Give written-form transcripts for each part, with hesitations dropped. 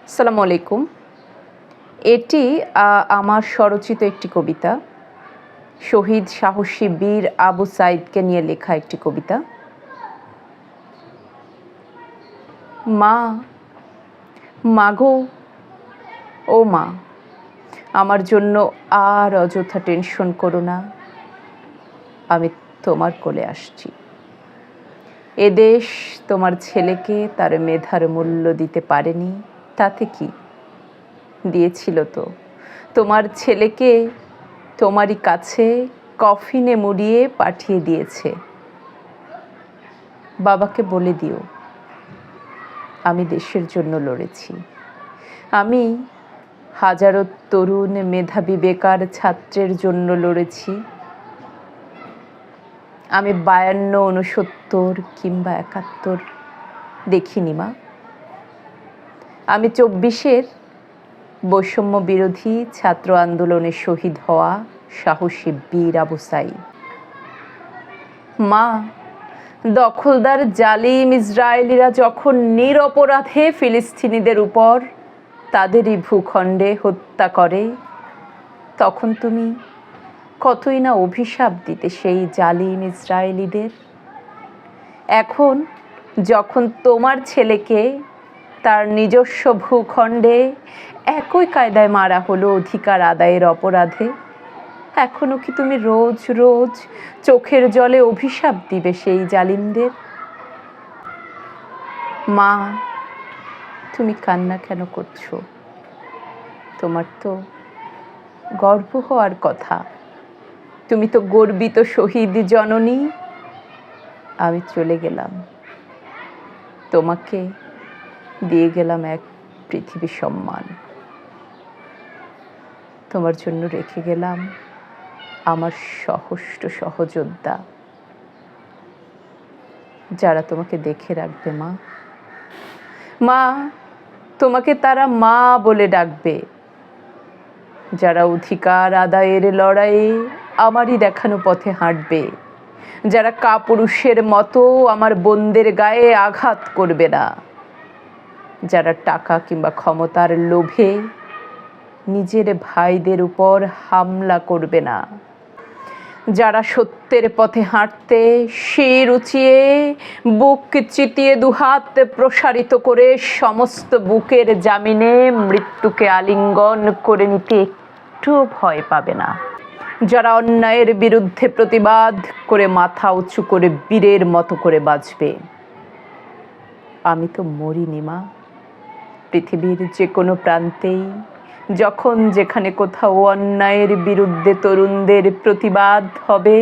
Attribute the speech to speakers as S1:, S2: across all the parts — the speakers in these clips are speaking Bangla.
S1: আসসালামু আলাইকুম। এটি আমার স্বরচিত একটি কবিতা। শহীদ সাহসী বীর আবু সাইদকে নিয়ে লেখা একটি কবিতা। মা, মাগো, ও মা, আমার জন্য আর অযথা টেনশন করো না। আমি তোমার কোলে আসছি। এদেশ তোমার ছেলেকে তার মেধার মূল্য দিতে পারেনি, তাতে কি? দিয়েছিল তো তোমার ছেলেকে তোমারই কাছে কফিনে মুড়িয়ে পাঠিয়ে দিয়েছে। বাবাকে বলে দিও আমি দেশের জন্য লড়েছি। আমি হাজারো তরুণ মেধাবী বেকার ছাত্রের জন্য লড়েছি। আমি 52, 69 কিংবা 71 দেখিনি মা। আমি 24-এর বৈষম্য বিরোধী ছাত্র আন্দোলনে শহীদ হওয়া সাহসী বীর আবু সাইদ। মা, দখলদার জালিম ইসরায়েলিরা যখন নিরপরাধে ফিলিস্তিনিদের উপর তাদেরই ভূখণ্ডে হত্যা করে, তখন তুমি কতই না অভিশাপ দিতে সেই জালিম ইসরায়েলিদের। এখন যখন তোমার ছেলেকে তার নিজস্ব ভূখণ্ডে একই কায়দায় মারা হলো অধিকার আদায়ের অপরাধে, এখনো কি তুমি রোজ রোজ চোখের জলে অভিশাপ দিবে সেই জালিমদের? মা, তুমি কান্না কেন করছো? তোমার তো গর্ব হওয়ার কথা। তুমি তো গর্বিত শহীদ জননী। আমি চলে গেলাম, তোমাকে দিয়ে গেলাম এক পৃথিবী সম্মান। তোমার জন্য রেখে গেলাম আমার সহস্র সহযোদ্ধা, যারা তোমাকে দেখে রাখবে। মা, মা, তোমাকে তারা মা বলে ডাকবে, যারা অধিকার আদায়ের লড়াইয়ে আমারই দেখানো পথে হাঁটবে, যারা কাপুরুষের মতো আমার বোনদের গায়ে আঘাত করবে না, যারা টাকা কিংবা ক্ষমতার লোভে নিজের ভাইদের উপর হামলা করবে না, যারা সত্যের পথে হাঁটতে শির উঁচিয়ে বুক চিতিয়ে দুহাত প্রসারিত করে সমস্ত বুকের জামিনে মৃত্যুকে আলিঙ্গন করে নিতে একটু ভয় পাবে না, যারা অন্যায়ের বিরুদ্ধে প্রতিবাদ করে মাথা উঁচু করে বীরের মতো করে বাঁচবে। আমি তো মরিনি মা। পৃথিবীর যে কোনো প্রান্তেই যখন যেখানে কোথাও অন্যায়ের বিরুদ্ধে তরুণদের প্রতিবাদ হবে,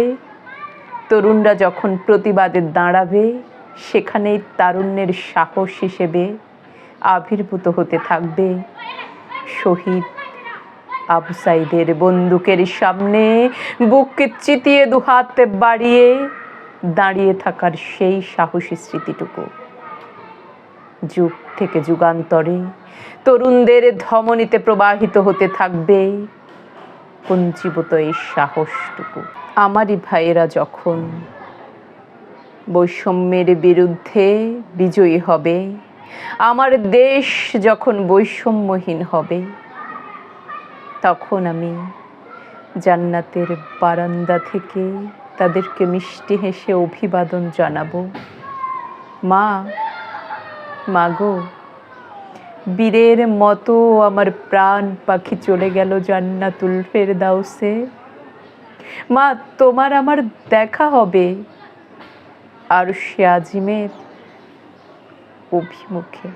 S1: তরুণরা যখন প্রতিবাদে দাঁড়াবে, সেখানেই তারুণ্যের সাহস হিসেবে আবির্ভূত হতে থাকবে শহীদ আবু সাইদের বন্দুকের সামনে বুক চিতিয়ে দুহাত বাড়িয়ে দাঁড়িয়ে থাকার সেই সাহসী স্মৃতিটুকু। যুগ থেকে যুগান্তরে তরুণদের ধমনীতে প্রবাহিত হতে থাকবে পুঞ্জীভূত এই সাহসটুকু। আমারই ভাইয়েরা যখন বৈষম্যের বিরুদ্ধে বিজয়ী হবে, আমার দেশ যখন বৈষম্যহীন হবে, তখন আমি জান্নাতের বারান্দা থেকে তাদেরকে মিষ্টি হেসে অভিবাদন জানাবো। মা, মাগো, বীরের মতো আমার প্রাণ পাখি চলে গেল জান্নাতুল ফেরদাউসে। মা, তোমার আমার দেখা হবে আরশে আজিমের অভিমুখে।